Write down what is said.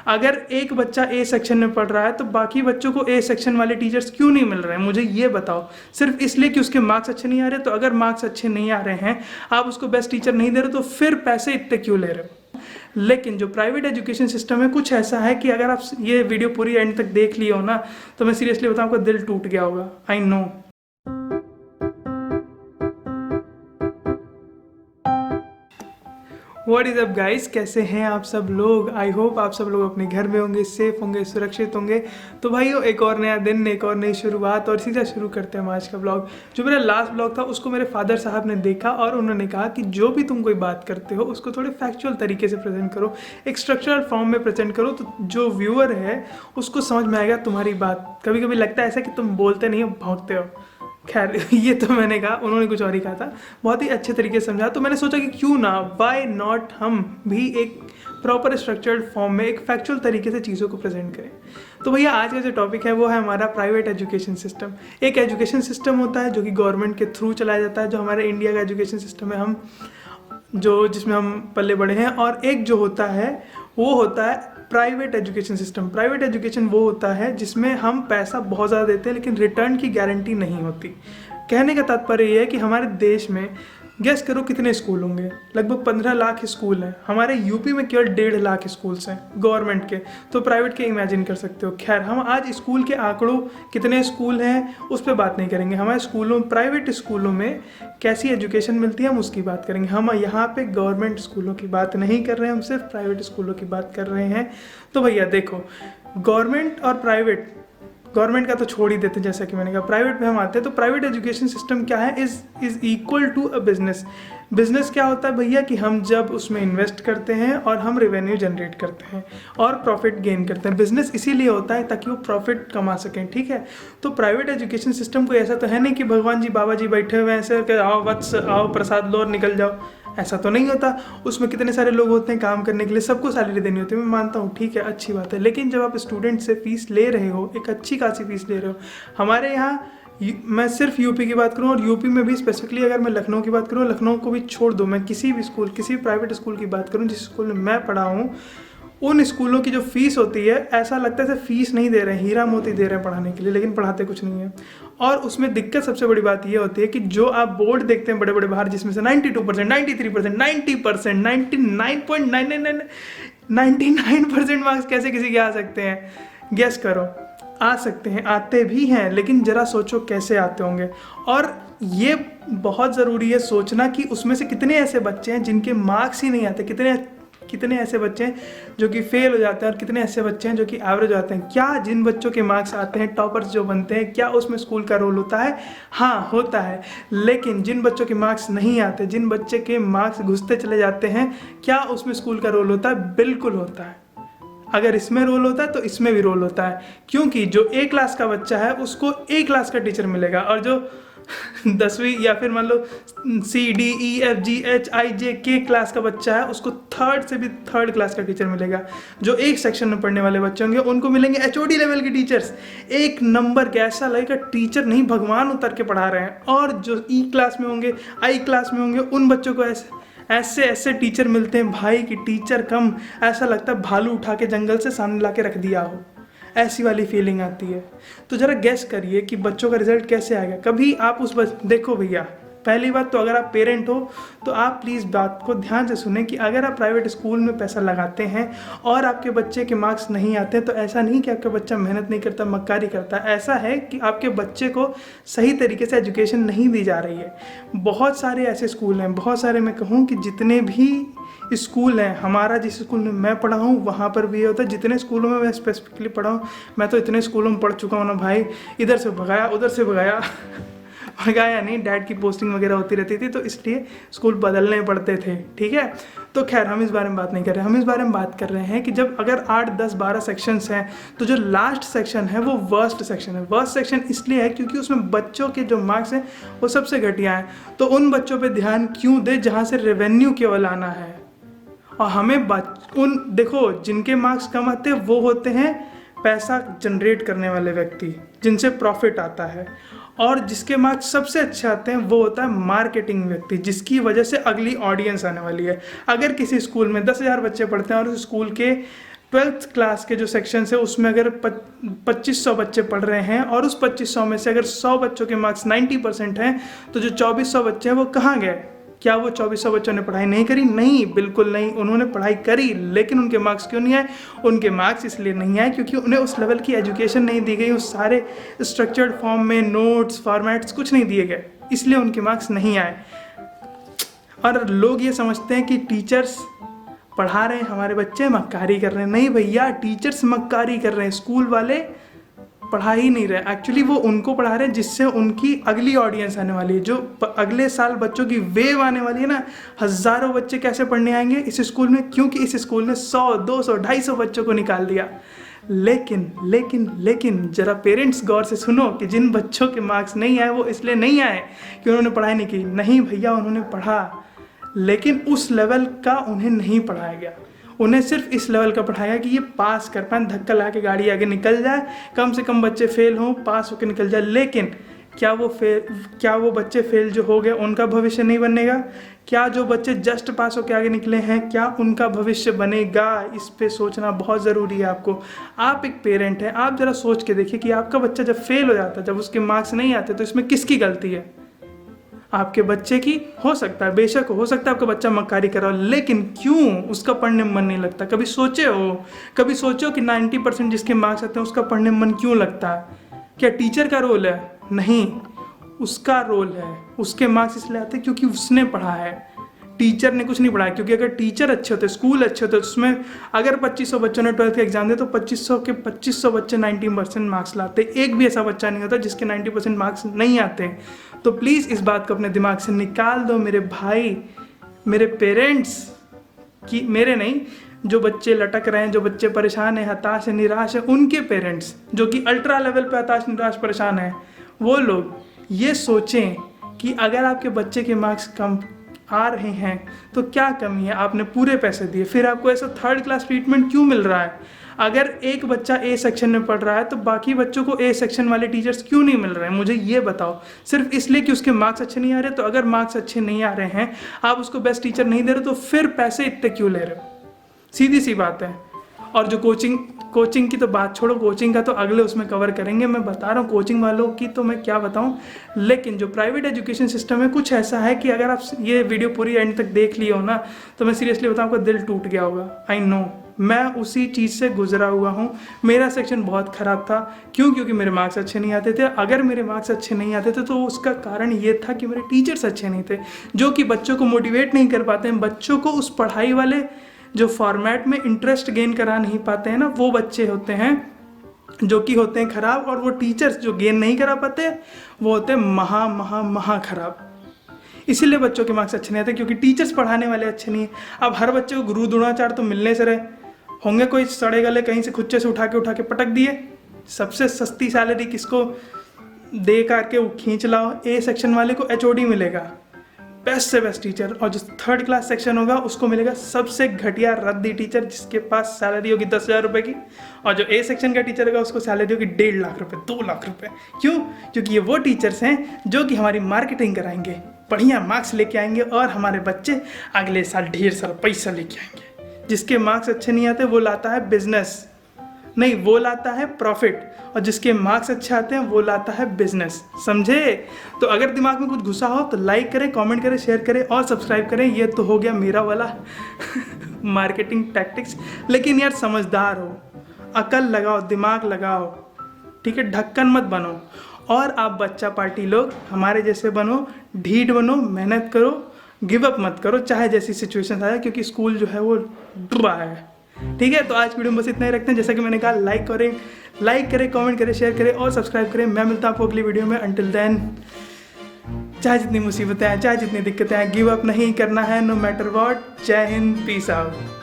अगर एक बच्चा ए सेक्शन में पढ़ रहा है तो बाकी बच्चों को ए सेक्शन वाले टीचर्स क्यों नहीं मिल रहे हैं, मुझे ये बताओ। सिर्फ इसलिए कि उसके मार्क्स अच्छे नहीं आ रहे? तो अगर मार्क्स अच्छे नहीं आ रहे हैं, आप उसको बेस्ट टीचर नहीं दे रहे, तो फिर पैसे इतने क्यों ले रहे हो? लेकिन जो प्राइवेट एजुकेशन सिस्टम है कुछ ऐसा है कि अगर आप ये वीडियो पूरी एंड तक देख लिए हो ना, तो मैं सीरियसली बताऊं, आपका दिल टूट गया होगा। I know. What is up guys, कैसे हैं आप सब लोग? आई होप आप सब लोग अपने घर में होंगे, सेफ होंगे, सुरक्षित होंगे। तो भाइयों, एक और नया दिन, एक और नई शुरुआत, और सीधा शुरू करते हैं हम आज का ब्लॉग। जो मेरा लास्ट ब्लॉग था उसको मेरे फादर साहब ने देखा और उन्होंने कहा कि जो भी तुम कोई बात करते हो उसको थोड़े फैक्चुअल तरीके से प्रेजेंट करो, एक स्ट्रक्चरल फॉर्म में प्रेजेंट करो, तो जो व्यूअर है उसको समझ में आएगा तुम्हारी बात। कभी कभी लगता है ऐसा कि तुम बोलते नहीं हो, भौंकते हो। खैर ये तो मैंने कहा, उन्होंने कुछ और ही कहा था, बहुत ही अच्छे तरीके से समझा। तो मैंने सोचा कि क्यों ना, वाई नॉट, हम भी एक प्रॉपर स्ट्रक्चर्ड फॉर्म में एक फैक्चुअल तरीके से चीज़ों को प्रेजेंट करें। तो भैया आज का जो टॉपिक है वो है हमारा प्राइवेट एजुकेशन सिस्टम। एक एजुकेशन सिस्टम होता है जो कि गवर्नमेंट के थ्रू चलाया जाता है, जो हमारे इंडिया का एजुकेशन सिस्टम है, जिसमें हम पले बड़े हैं। और एक जो होता है वो होता है private education system. Private education वो होता है जिसमें हम पैसा बहुत ज़्यादा देते हैं लेकिन रिटर्न की गारंटी नहीं होती। कहने का तात्पर्य ये है कि हमारे देश में गेस करो कितने स्कूल होंगे? लगभग 15 लाख स्कूल हैं। हमारे यूपी में केवल 1.5 लाख स्कूल्स हैं गवर्नमेंट के, तो प्राइवेट के इमेजिन कर सकते हो। खैर, हम आज स्कूल के आंकड़ों, कितने स्कूल हैं, उस पर बात नहीं करेंगे। हमारे स्कूलों, प्राइवेट स्कूलों में कैसी एजुकेशन मिलती है, हम उसकी बात करेंगे। हम यहाँ पे गवर्नमेंट स्कूलों की बात नहीं कर रहे हैं, हम सिर्फ प्राइवेट स्कूलों की बात कर रहे हैं। तो भैया देखो, गवर्नमेंट और प्राइवेट, गवर्नमेंट का तो छोड़ ही देते हैं, जैसा कि मैंने कहा। प्राइवेट में हम आते हैं तो प्राइवेट एजुकेशन सिस्टम क्या है, is equal to a business. Business क्या होता है भैया कि हम जब उसमें इन्वेस्ट करते हैं और हम रेवेन्यू जनरेट करते हैं और प्रॉफिट गेन करते हैं। बिजनेस इसीलिए होता है ताकि वो प्रॉफिट कमा सकें, ठीक है। तो प्राइवेट एजुकेशन सिस्टम कोई ऐसा तो है नहीं कि भगवान जी बाबा जी बैठे हुए हैं ऐसे कि आओ वत्स, आओ प्रसाद लो और निकल जाओ, ऐसा तो नहीं होता। उसमें कितने सारे लोग होते हैं काम करने के लिए, सबको सैलरी देनी होती है। मैं मानता हूँ, ठीक है, अच्छी बात है। लेकिन जब आप स्टूडेंट से फीस ले रहे हो, एक अच्छी खासी फीस ले रहे हो, हमारे यहाँ, मैं सिर्फ यूपी की बात करूँ और यूपी में भी स्पेसिफिकली अगर मैं लखनऊ की बात करूँ, लखनऊ को भी छोड़ दो, मैं किसी भी स्कूल, किसी भी प्राइवेट स्कूल की बात करूँ, जिस स्कूल में मैं पढ़ा हूँ, उन स्कूलों की जो फीस होती है, ऐसा लगता है फीस नहीं दे रहे हैं, हीरा मोती दे रहे हैं पढ़ाने के लिए, लेकिन पढ़ाते कुछ नहीं है। और उसमें दिक्कत सबसे बड़ी बात ये होती है कि जो आप बोर्ड देखते हैं बड़े बड़े बाहर, जिसमें से 92%, 93%, 90%, 99.99% मार्क्स कैसे किसी के आ सकते हैं? गेस करो। आ सकते हैं, आते भी हैं, लेकिन ज़रा सोचो कैसे आते होंगे। और ये बहुत ज़रूरी है सोचना कि उसमें से कितने ऐसे बच्चे हैं जिनके मार्क्स ही नहीं आते, कितने ऐसे बच्चे हैं जो कि फेल हो जाते हैं और कितने ऐसे बच्चे हैं जो कि एवरेज आते हैं। क्या जिन बच्चों के मार्क्स आते हैं, टॉपर्स जो बनते हैं, क्या उसमें स्कूल का रोल होता है? हाँ, होता है। लेकिन जिन बच्चों के मार्क्स नहीं आते, जिन बच्चे के मार्क्स घुसते चले जाते हैं, क्या उसमें स्कूल का रोल होता है? बिल्कुल होता है। अगर इसमें रोल होता है तो इसमें भी रोल होता है, क्योंकि जो ए क्लास का बच्चा है उसको ए क्लास का टीचर मिलेगा, और जो 10वीं या फिर मान लो CDEFGHIJK क्लास का बच्चा है उसको थर्ड से भी थर्ड क्लास का टीचर मिलेगा। जो एक सेक्शन में पढ़ने वाले बच्चे होंगे उनको मिलेंगे HOD लेवल के टीचर्स, एक नंबर के, ऐसा लगेगा टीचर नहीं भगवान उतर के पढ़ा रहे हैं। और जो E क्लास में होंगे, I क्लास में होंगे, उन बच्चों को ऐसे टीचर मिलते हैं भाई कि टीचर कम, ऐसा लगता है भालू उठा के जंगल से सामने ला के रख दिया हो, ऐसी वाली फीलिंग आती है। तो ज़रा गेस करिए कि बच्चों का रिजल्ट कैसे आएगा। कभी आप देखो भैया, पहली बात तो अगर आप पेरेंट हो तो आप प्लीज़ बात को ध्यान से सुनें कि अगर आप प्राइवेट स्कूल में पैसा लगाते हैं और आपके बच्चे के मार्क्स नहीं आते हैं, तो ऐसा नहीं कि आपका बच्चा मेहनत नहीं करता, मक्कारी करता, ऐसा है कि आपके बच्चे को सही तरीके से एजुकेशन नहीं दी जा रही है। बहुत सारे ऐसे स्कूल हैं, बहुत सारे, मैं कहूँ कि जितने भी स्कूल हैं, हमारा जिस स्कूल में मैं पढ़ा हूँ वहाँ पर भी ये होता है। जितने स्कूलों में मैं स्पेसिफिकली पढ़ा हूँ, मैं तो इतने स्कूलों में पढ़ चुका हूँ ना भाई, इधर से भगाया, उधर से भगाया भगाया नहीं, डैड की पोस्टिंग वगैरह होती रहती थी तो इसलिए स्कूल बदलने पड़ते थे, ठीक है। तो खैर, हम इस बारे में बात नहीं कर रहे, हम इस बारे में बात कर रहे हैं कि जब अगर 8, 10, 12 सेक्शंस हैं तो जो लास्ट सेक्शन है वो वर्स्ट सेक्शन है। वर्स्ट सेक्शन इसलिए है क्योंकि उसमें बच्चों के जो मार्क्स हैं वो सबसे घटिया हैं। तो उन बच्चों पर ध्यान क्यों दे जहाँ से रेवेन्यू केवल आना है। और हमें देखो, जिनके मार्क्स कम आते हैं वो होते हैं पैसा जनरेट करने वाले व्यक्ति, जिनसे प्रॉफिट आता है। और जिसके मार्क्स सबसे अच्छे आते हैं वो होता है मार्केटिंग व्यक्ति, जिसकी वजह से अगली ऑडियंस आने वाली है। अगर किसी स्कूल में 10,000 बच्चे पढ़ते हैं और उस स्कूल के 12th क्लास के जो सेक्शन है उसमें अगर 2500 बच्चे पढ़ रहे हैं और उस 2500 में से अगर 100 बच्चों के मार्क्स 90% हैं तो जो 2400 बच्चे हैं वो कहाँ गए? क्या वो 2400 बच्चों ने पढ़ाई नहीं करी? नहीं, बिल्कुल नहीं, उन्होंने पढ़ाई करी, लेकिन उनके मार्क्स क्यों नहीं आए? उनके मार्क्स इसलिए नहीं आए क्योंकि उन्हें उस लेवल की एजुकेशन नहीं दी गई, उस सारे स्ट्रक्चर्ड फॉर्म में नोट्स फॉर्मेट्स कुछ नहीं दिए गए, इसलिए उनके मार्क्स नहीं आए। और लोग ये समझते हैं कि टीचर्स पढ़ा रहे हैं, हमारे बच्चे मक्कारी कर रहे हैं। नहीं भैया, टीचर्स मक्कारी कर रहे हैं, स्कूल वाले पढ़ा ही नहीं रहे। एक्चुअली वो उनको पढ़ा रहे हैं जिससे उनकी अगली ऑडियंस आने वाली है, जो अगले साल बच्चों की वेव आने वाली है ना। हज़ारों बच्चे कैसे पढ़ने आएंगे इस स्कूल में? क्योंकि इस स्कूल ने 100, 200, 250 बच्चों को निकाल दिया। लेकिन लेकिन लेकिन जरा पेरेंट्स गौर से सुनो कि जिन बच्चों के मार्क्स नहीं आए वो इसलिए नहीं आए कि उन्होंने पढ़ाई नहीं की। नहीं भैया, उन्होंने पढ़ा, लेकिन उस लेवल का उन्हें नहीं पढ़ाया गया। उन्हें सिर्फ इस लेवल का पढ़ाया कि ये पास कर पाए, धक्का ला के गाड़ी आगे निकल जाए, कम से कम बच्चे फेल हों, पास होकर निकल जाए। लेकिन क्या वो बच्चे फेल जो हो गए उनका भविष्य नहीं बनेगा? क्या जो बच्चे जस्ट पास होकर आगे निकले हैं क्या उनका भविष्य बनेगा? इस पे सोचना बहुत ज़रूरी है आपको। आप एक पेरेंट हैं, आप ज़रा सोच के देखिए कि आपका बच्चा जब फेल हो जाता है, जब उसके मार्क्स नहीं आते, तो इसमें किसकी गलती है? आपके बच्चे की हो सकता है, बेशक हो सकता है आपका बच्चा मक्कारी कर रहा हो, लेकिन क्यों उसका पढ़ने में मन नहीं लगता? कभी सोचे हो कि 90% जिसके मार्क्स आते हैं उसका पढ़ने में मन क्यों लगता है? क्या टीचर का रोल है? नहीं, उसका रोल है। उसके मार्क्स इसलिए आते हैं क्योंकि उसने पढ़ा है, टीचर ने कुछ नहीं पढ़ाया। क्योंकि अगर टीचर अच्छे होते, स्कूल अच्छे होते, उसमें अगर 2500 बच्चों ने 12th का एग्जाम दिया तो 2500 के 2500 बच्चे 90% मार्क्स लाते। एक भी ऐसा बच्चा नहीं होता जिसके 90% मार्क्स नहीं आते। तो प्लीज़ इस बात को अपने दिमाग से निकाल दो मेरे भाई, मेरे पेरेंट्स की, मेरे नहीं, जो बच्चे लटक रहे हैं, जो बच्चे परेशान हैं, हताश हैं, निराश हैं, उनके पेरेंट्स जो कि अल्ट्रा लेवल पे हताश, निराश, परेशान हैं, वो लोग ये सोचें कि अगर आपके बच्चे के मार्क्स कम आ रहे हैं तो क्या कमी है? आपने पूरे पैसे दिए, फिर आपको ऐसा 3rd क्लास ट्रीटमेंट क्यों मिल रहा है? अगर एक बच्चा ए सेक्शन में पढ़ रहा है तो बाकी बच्चों को ए सेक्शन वाले टीचर्स क्यों नहीं मिल रहे हैं? मुझे ये बताओ। सिर्फ इसलिए कि उसके मार्क्स अच्छे नहीं आ रहे? तो अगर मार्क्स अच्छे नहीं आ रहे हैं, आप उसको बेस्ट टीचर नहीं दे रहे, तो फिर पैसे इतने क्यों ले रहे हो? सीधी सी बात है। और जो कोचिंग की तो बात छोड़ो, कोचिंग का तो अगले उसमें कवर करेंगे। मैं बता रहा हूँ कोचिंग वालों की तो मैं क्या बताऊँ। लेकिन जो प्राइवेट एजुकेशन सिस्टम है कुछ ऐसा है कि अगर आप ये वीडियो पूरी एंड तक देख लिए हो ना, तो मैं सीरियसली बताऊँ, आपका दिल टूट गया होगा। आई नो, मैं उसी चीज़ से गुजरा हुआ हूँ। मेरा सेक्शन बहुत ख़राब था। क्यों? क्योंकि मेरे मार्क्स अच्छे नहीं आते थे। अगर मेरे मार्क्स अच्छे नहीं आते थे तो उसका कारण ये था कि मेरे टीचर्स अच्छे नहीं थे, जो कि बच्चों को मोटिवेट नहीं कर पाते हैं, बच्चों को उस पढ़ाई वाले जो फॉर्मेट में इंटरेस्ट गेन करा नहीं पाते हैं ना, वो बच्चे होते हैं जो कि होते हैं ख़राब। और वो टीचर्स जो गेन नहीं करा पाते वो होते हैं महा ख़राब। इसीलिए बच्चों के मार्क्स अच्छे नहीं आते, क्योंकि टीचर्स पढ़ाने वाले अच्छे नहीं हैं। अब हर बच्चे को गुरु द्रोणाचार्य तो मिलने से रहे होंगे, कोई सड़े गले कहीं से खुच्चे से उठा के पटक दिए। सबसे सस्ती सैलरी किसको दे करके वो खींच लाओ, ए सेक्शन वाले को HOD मिलेगा, बेस्ट से बेस्ट टीचर। और जो 3rd क्लास सेक्शन होगा उसको मिलेगा सबसे घटिया रद्दी टीचर, जिसके पास सैलरी होगी 10,000 रुपये की। और जो ए सेक्शन का टीचर होगा उसको सैलरी होगी 1.5 लाख रुपये, 2 लाख रुपये। क्यों? क्योंकि ये वो टीचर्स हैं जो कि हमारी मार्केटिंग कराएंगे, बढ़िया मार्क्स लेके आएंगे और हमारे बच्चे अगले साल ढेर सारा पैसा लेके आएंगे। जिसके मार्क्स अच्छे नहीं आते वो लाता है बिजनेस, नहीं वो लाता है प्रॉफिट, और जिसके मार्क्स अच्छे आते हैं वो लाता है बिजनेस। समझे? तो अगर दिमाग में कुछ घुसा हो तो लाइक करें, कमेंट करें, शेयर करें और सब्सक्राइब करें। ये तो हो गया मेरा वाला मार्केटिंग टैक्टिक्स। लेकिन यार समझदार हो, अकल लगाओ, दिमाग लगाओ, ठीक है? ढक्कन मत बनो। और आप बच्चा पार्टी लोग हमारे जैसे बनो, ढीठ बनो, मेहनत करो, गिव अप मत करो चाहे जैसी सिचुएशन आए, क्योंकि स्कूल जो है वो डूबा है। ठीक है? तो आज वीडियो में बस इतना ही रखते हैं। जैसा कि मैंने कहा, लाइक करें, कमेंट करें, शेयर करें और सब्सक्राइब करें। मैं मिलता हूँ आपको अगली वीडियो में। अंटिल देन, चाहे जितनी मुसीबतें आए, चाहे जितनी दिक्कतें आए, गिव अप नहीं करना है, नो मैटर व्हाट। जय हिंद, पीस आउट।